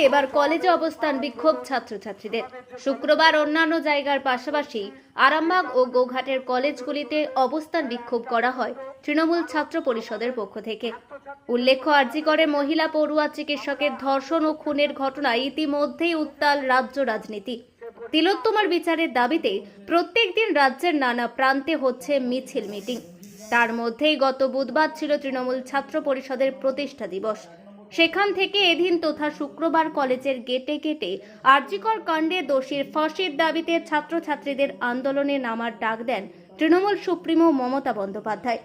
এবার কলেজে অবস্থান বিক্ষোভ ছাত্রছাত্রীদের। শুক্রবার অন্যান্য জায়গার পাশাপাশি আরামবাগ ও গোঘাটের কলেজগুলিতে অবস্থান বিক্ষোভ করা হয় তৃণমূল ছাত্র পরিষদের পক্ষ থেকে। উল্লেখ্য, আরজিকরে মহিলা পড়ুয়া চিকিৎসকের ধর্ষণ ও খুনের ঘটনায় ইতিমধ্যেই উত্তাল রাজ্য রাজনীতি। তিলোত্তমার বিচারের দাবিতে প্রত্যেক দিন রাজ্যের নানা প্রান্তে হচ্ছে মিছিল মিটিং। তার মধ্যেই গত বুধবার ছিল তৃণমূল ছাত্র পরিষদের প্রতিষ্ঠা দিবস। সেখান থেকে এদিন তথা শুক্রবার কলেজের গেটে গেটে আরজিকর কাণ্ডে দোষীর ফাঁসির দাবিতে ছাত্রছাত্রীদের আন্দোলনে নামার ডাক দেন তৃণমূল সুপ্রিমো মমতা বন্দ্যোপাধ্যায়।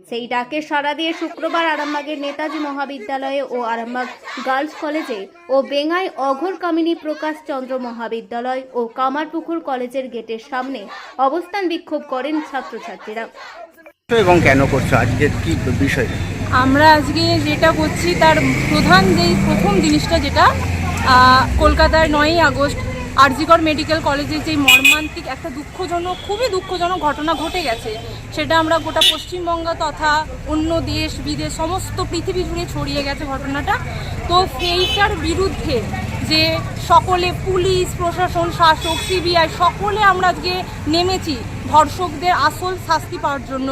সেই ডাকে সাড়া দিয়ে শুক্রবার আরামবাগের নেতাজি মহাবিদ্যালয়ে ও আরামবাগ গার্লস কলেজে ও বেঙ্গাই অঘোর কামিনী প্রকাশ চন্দ্র মহাবিদ্যালয় ও কামারপুকুর কলেজের গেটের সামনে অবস্থান বিক্ষোভ করেন ছাত্রছাত্রীরা। এবং কেন করছো আজকে, কি বিষয়? আমরা আজকে যেটা করছি তার প্রথম জিনিসটা যেটা কলকাতায় 9ই আগস্ট আরজিকর মেডিকেল কলেজে যে মর্মান্তিক একটা খুবই দুঃখজনক ঘটনা ঘটে গেছে, সেটা আমরা গোটা পশ্চিমবঙ্গ তথা অন্য দেশ বিদেশ সমস্ত পৃথিবী জুড়ে ছড়িয়ে গেছে ঘটনাটা। তো সেইটার বিরুদ্ধে যে সকলে পুলিশ প্রশাসন শাসক সিবিআই সকলে আমরা আজকে নেমেছি ধর্ষকদের আসল শাস্তি পাওয়ার জন্য।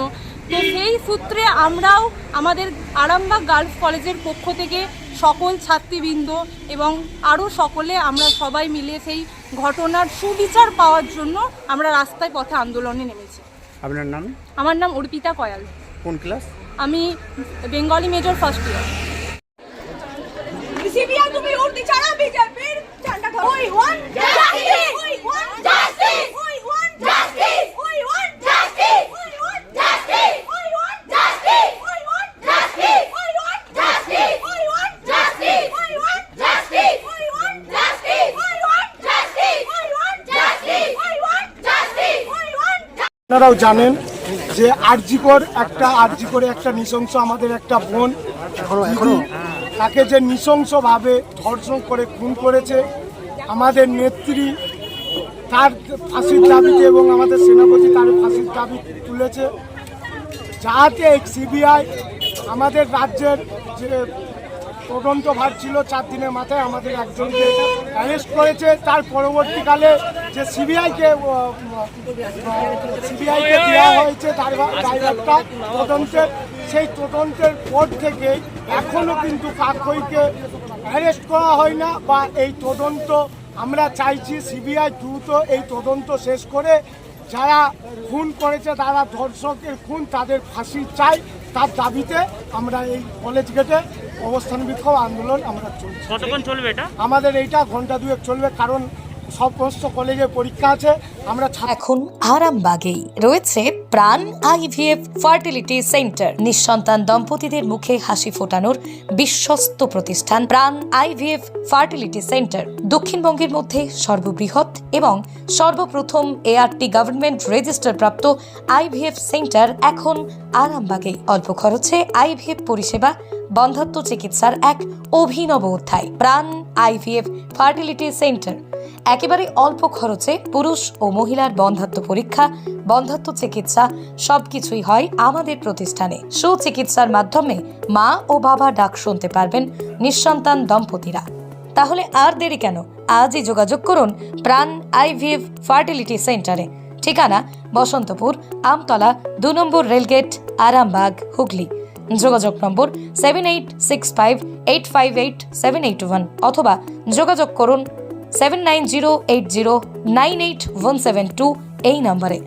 তো সেই সূত্রে আমরাও আমাদের আরামবাগ গার্লস কলেজের পক্ষ থেকে সকল ছাত্রীবৃন্দ এবং আরও সকলে আমরা সবাই মিলে সেই ঘটনার সুবিচার পাওয়ার জন্য আমরা রাস্তায় পথে আন্দোলনে নেমেছি। আপনার নাম? আমার নাম অর্পিতা কয়াল। কোন ক্লাস? আমি বেঙ্গলি মেজর ফার্স্ট ইয়ার। আপনারাও জানেন যে আরজিকরে একটা নৃশংস আমাদের একটা বোন তাকে যে নৃশংসভাবে ধর্ষণ করে খুন করেছে, আমাদের নেত্রী তার ফাঁসির দাবিতে এবং আমাদের সেনাপতি তার ফাঁসির দাবি তুলেছে, যাতে সিবিআই আমাদের রাজ্যের যে তদন্তভার ছিল 4 দিনের মাথায় আমাদের একজনকে অ্যারেস্ট করেছে। তার পরবর্তীকালে যে সিবিআইকে দেওয়া হয়েছে দায়িত্বটা তদন্তের, সেই তদন্তের পর থেকে এখনও কিন্তু কাকইকে অ্যারেস্ট করা হয় না বা এই তদন্ত আমরা চাইছি সিবিআই দ্রুত এই তদন্ত শেষ করে যারা খুন করেছে তারা ধর্ষকের খুন তাদের ফাঁসি চাই, তার দাবিতে আমরা এই কলেজ গেটে অবস্থান বিক্ষোভ আন্দোলন আমরা চলছে। কতক্ষণ চলবে এটা? আমাদের এইটা ঘন্টা 2 চলবে, কারণ সমস্ত কলেজে পরীক্ষা আছে। আমরা এখন আরামবাগেই রয়েছে প্রাণ আইভিএফ ফার্টিলিটি সেন্টার। নিঃসন্তান দম্পতিদের মুখে হাসি ফোটানোর বিশ্বস্ত প্রতিষ্ঠান প্রাণ আইভিএফ ফার্টিলিটি সেন্টার দক্ষিণবঙ্গের মধ্যে সর্ববৃহৎ এবং সর্বপ্রথম এআরটি গভর্নমেন্ট রেজিস্টার প্রাপ্ত আইভিএফ সেন্টার এখন আরামবাগেই। অল্প খরচে আইভিএফ পরিষেবা, বন্ধ্যাত্ব চিকিৎসার এক অভিনব অধ্যায়। প্রাণ আইভিএফ ফার্টিলিটি সেন্টার একেবারে অল্প খরচে পুরুষ ও মহিলার বন্ধ্যাত্ব পরীক্ষা, বন্ধ্যাত্ব চিকিৎসা সবকিছুই হয় আমাদের প্রতিষ্ঠানে। সুচিকিৎসার মাধ্যমে মা ও বাবা ডাক শুনতে পারবেন নিঃসন্তান দম্পতিরা। তাহলে আর দেরি কেন? আজই যোগাযোগ করুন প্রাণ আইভিএফ ফার্টিলিটি সেন্টারে। ঠিকানা বসন্তপুর, আমতলা, 2 নম্বর রেলগেট, আরামবাগ, হুগলি। যোগাযোগ নম্বর 7865858781 অথবা যোগাযোগ করুন 7908098172 এই নম্বরে।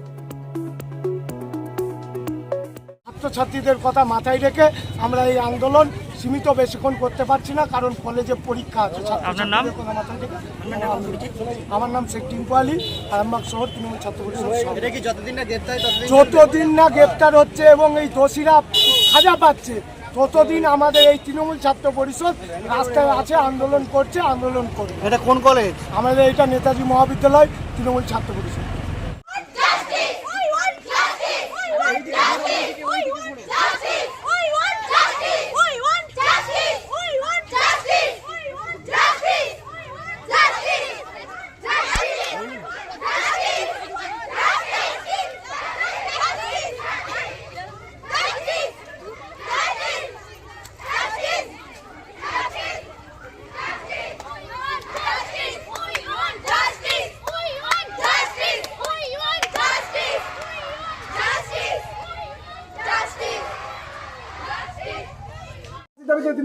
ছাত্রছাত্রীদের কথা মাথায় রেখে আমরা এই আন্দোলন সীমিত বেশিক্ষণ করতে পারছি না, কারণ কলেজে পরীক্ষা আছে। আপনার নাম? আমার নাম শেখ টিঙ্কু আলী, আরামবাগ শহর তৃণমূল ছাত্র পরিষদ। যতদিন না গ্রেপ্তার হচ্ছে এবং এই দোষীরা সাজা পাচ্ছে ততদিন আমাদের এই তৃণমূল ছাত্র পরিষদ রাস্তায় আছে, আন্দোলন করছে, আন্দোলন করবে। এটা কোন কলেজ? আমাদের এটা নেতাজি মহাবিদ্যালয় তৃণমূল ছাত্র পরিষদ।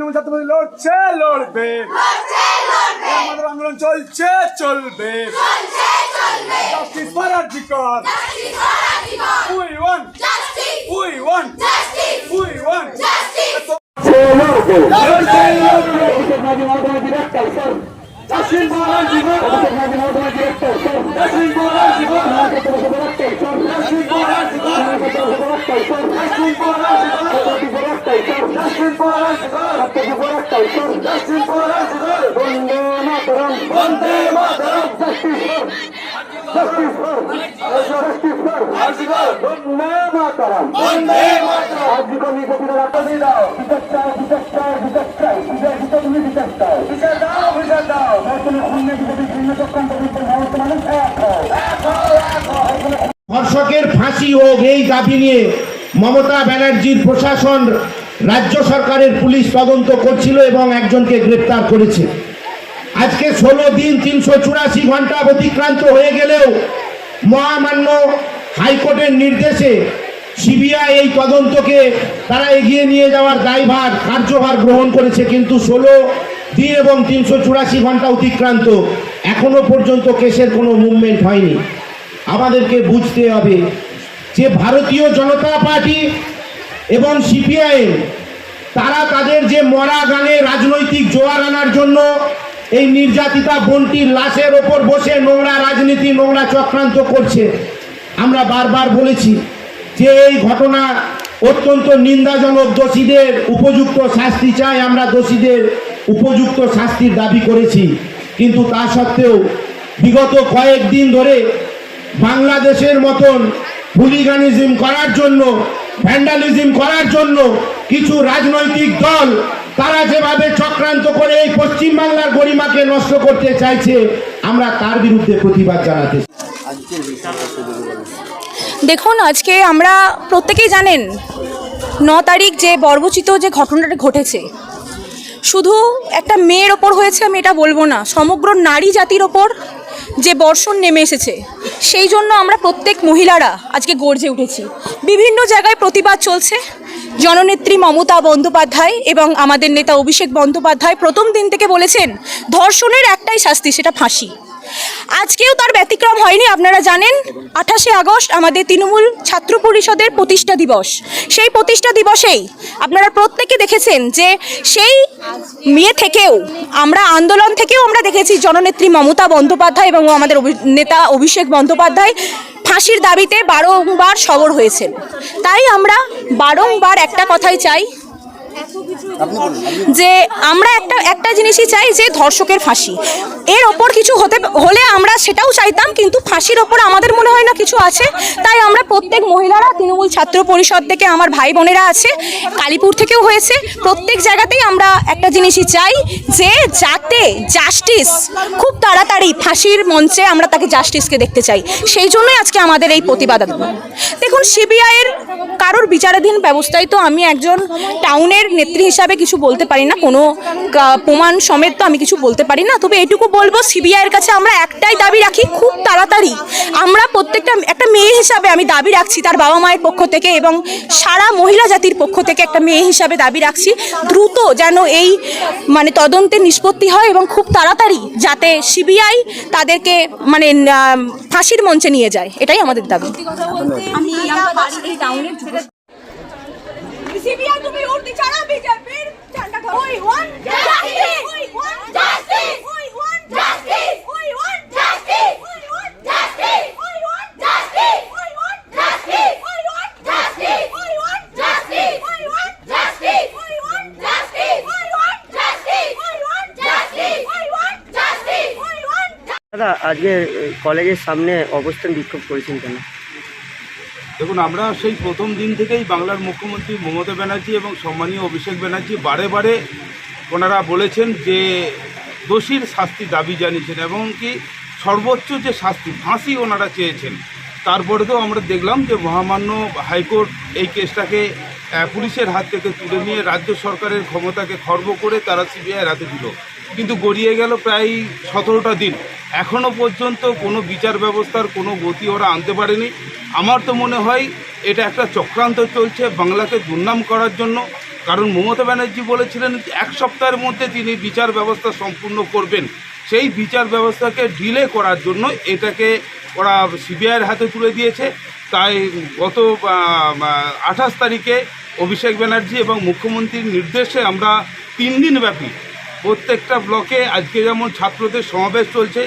তৃণমূল ছাত্র পরিষদ লড়ছে, লড়বে, আমাদের আন্দোলন চলছে, চলবে। Justice for Arjikar. We want justice. We want justice. We want justice. ধর্ষকের ফাঁসি হোক এই দাবি নিয়ে মমতা ব্যানার্জির প্রশাসন রাজ্য সরকারের পুলিশ তদন্ত করছিল এবং একজনকে গ্রেপ্তার করেছে। আজকে 16 দিন 384 ঘন্টা অতিক্রান্ত হয়ে গেলেও মহামান্য হাইকোর্টের নির্দেশে সিবিআই এই তদন্তকে তারা এগিয়ে নিয়ে যাওয়ার দায়ভার কার্যভার গ্রহণ করেছে, কিন্তু 16 দিন এবং 384 ঘন্টা অতিক্রান্ত এখনো পর্যন্ত কেসের কোনো মুভমেন্ট হয়নি। আমাদেরকে বুঝতে হবে যে ভারতীয় জনতা পার্টি এবং সিপিআইএম তারা তাদের যে মরা গানে রাজনৈতিক জোয়ার আনার জন্য এই নির্যাতিতা বোনটির লাশের ওপর বসে নোংরা রাজনীতি, নোংরা চক্রান্ত করছে। আমরা বারবার বলেছি যে এই ঘটনা অত্যন্ত নিন্দাজনক, দোষীদের উপযুক্ত শাস্তি চাই, আমরা দোষীদের উপযুক্ত শাস্তির দাবি করেছি। কিন্তু তা সত্ত্বেও বিগত কয়েকদিন ধরে বাংলাদেশের মতন হুলিগানিজম করার জন্য, ভ্যান্ডালিজম করার জন্য কিছু রাজনৈতিক দল তারা যেভাবে চক্রান্ত করে এই পশ্চিমবাংলার গরিমাকে নষ্ট করতে চাইছে, আমরা তার বিরুদ্ধে প্রতিবাদ জানাতে। দেখুন, আজকে আমরা প্রত্যেকেই জানেন 9 তারিখ যে বর্বচিত যে ঘটনাটা ঘটেছে, শুধু একটা মেয়ের ওপর হয়েছে আমি এটা বলবো না, সমগ্র নারী জাতির ওপর যে বর্ষণ নেমে এসেছে, সেই জন্য আমরা প্রত্যেক মহিলারা আজকে গর্জে উঠেছি। বিভিন্ন জায়গায় প্রতিবাদ চলছে। জননেত্রী মমতা বন্দ্যোপাধ্যায় এবং আমাদের নেতা অভিষেক বন্দ্যোপাধ্যায় প্রথম দিন থেকে বলেছেন ধর্ষণের একটাই শাস্তি, সেটা ফাঁসি। আজকেও তার ব্যতিক্রম হয়নি। আপনারা জানেন 28শে আগস্ট আমাদের তৃণমূল ছাত্র পরিষদের প্রতিষ্ঠা দিবস। সেই প্রতিষ্ঠা দিবসেই আপনারা প্রত্যেকে দেখেছেন যে সেই মেয়ে থেকেও আমরা আন্দোলন থেকেও আমরা দেখেছি জননেত্রী মমতা বন্দ্যোপাধ্যায় এবং আমাদের নেতা অভিষেক বন্দ্যোপাধ্যায় ফাঁসির দাবিতে বারংবার সরব হয়েছেন। তাই আমরা বারংবার একটা কথাই চাই যে আমরা একটা জিনিসই চাই যে ধর্ষকের ফাঁসি। এর ওপর কিছু হলে আমরা সেটাও চাইতাম, কিন্তু ফাঁসির ওপর আমাদের মনে হয় না কিছু আছে। তাই আমরা প্রত্যেক মহিলারা, তৃণমূল ছাত্র পরিষদ থেকে আমার ভাই বোনেরা আছে, কালীপুর থেকেও হয়েছে, প্রত্যেক জায়গাতেই আমরা একটা জিনিসই চাই যে যাতে জাস্টিস খুব তাড়াতাড়ি ফাঁসির মঞ্চে আমরা তাকে জাস্টিসকে দেখতে চাই। সেই জন্যই আজকে আমাদের এই প্রতিবাদ। দেখুন, সিবিআইয়ের কারোর বিচারাধীন ব্যবস্থায় তো আমি একজন টাউনের নেত্রী হিসাবে কিছু বলতে পারি না, কোনো প্রমাণ সমেত তো আমি কিছু বলতে পারি না। তবে এটুকু বলবো, সিবিআইয়ের কাছে আমরা একটাই দাবি রাখি, খুব তাড়াতাড়ি আমরা প্রত্যেকটা একটা মেয়ে হিসাবে আমি দাবি রাখছি তার বাবা মায়ের পক্ষ থেকে এবং সারা মহিলা জাতির পক্ষ থেকে একটা মেয়ে হিসাবে দাবি রাখছি দ্রুত যেন এই তদন্তের নিষ্পত্তি হয় এবং খুব তাড়াতাড়ি যাতে সিবিআই তাদেরকে ফাঁসির মঞ্চে নিয়ে যায়, এটাই আমাদের দাবি। সিবিআই তুমি উঠতে ছাড়া বিজেপির ঝান্ডা ধরো। We want justice, we want justice, we want justice, we want justice, we want justice, we want justice, we want justice, we want justice, we want justice, we want justice, we want justice, we want justice, we want justice, we want justice, we want. দাদা, আজকে কলেজের সামনে অবস্থান বিক্ষোভ করেছেন কেন? দেখুন, আমরা সেই প্রথম দিন থেকেই বাংলার মুখ্যমন্ত্রী মমতা ব্যানার্জি এবং সম্মানীয় অভিষেক ব্যানার্জি বারে বারে ওনারা বলেছেন যে দোষীর শাস্তি দাবি জানিয়েছেন এবং কি সর্বোচ্চ যে শাস্তি ফাঁসি ওনারা চেয়েছেন। তারপরেও আমরা দেখলাম যে মহামান্য হাইকোর্ট এই কেসটাকে পুলিশের হাত থেকে তুলে নিয়ে রাজ্য সরকারের ক্ষমতাকে খর্ব করে তারা সিবিআইয়ের হাতে দিল। কিন্তু গড়িয়ে গেল প্রায় 17টা দিন, এখনও পর্যন্ত কোনো বিচার ব্যবস্থার কোনো গতি ওরা আনতে পারেনি। আমার তো মনে হয় এটা একটা চক্রান্ত চলছে বাংলাকে দুর্নাম করার জন্য। কারণ মমতা ব্যানার্জি বলেছিলেন এক সপ্তাহের মধ্যে তিনি বিচার ব্যবস্থা সম্পূর্ণ করবেন। সেই বিচার ব্যবস্থাকে ডিলে করার জন্য এটাকে ওরা সিবিআইয়ের হাতে তুলে দিয়েছে। তাই গত 28 তারিখে অভিষেক ব্যানার্জি এবং মুখ্যমন্ত্রীর নির্দেশে আমরা 3 দিন ব্যাপী প্রত্যেকটা ব্লকে, আজকে যেমন ছাত্রদের সমাবেশ চলছে,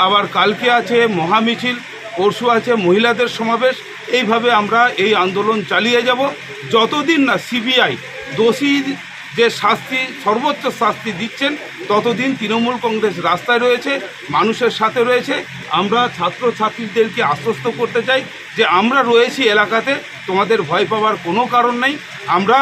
আবার কালকে আছে মহামিছিল, পরশু আছে মহিলাদের সমাবেশ, এইভাবে আমরা এই আন্দোলন চালিয়ে যাব যতদিন না সিবিআই দোষী যে শাস্তি, সর্বোচ্চ শাস্তি দিচ্ছেন ততদিন তৃণমূল কংগ্রেস রাস্তায় রয়েছে, মানুষের সাথে রয়েছে। আমরা ছাত্রছাত্রীদেরকে আশ্বস্ত করতে চাই যে আমরা রয়েছি এলাকাতে, তোমাদের ভয় পাওয়ার কোনো কারণ নেই। আমরা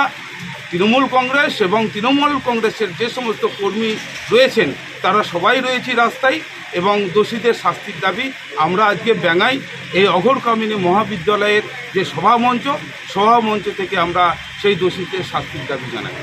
তৃণমূল কংগ্রেস এবং তৃণমূল কংগ্রেসের যে সমস্ত কর্মী রয়েছেন তারা সবাই রয়েছি রাস্তায়, এবং দোষীদের শাস্তির দাবি আমরা আজকে ব্যাঙাই এই অঘোরকামিনী মহাবিদ্যালয়ের যে সভামঞ্চ থেকে আমরা সেই দোষীদের শাস্তির দাবি জানাই।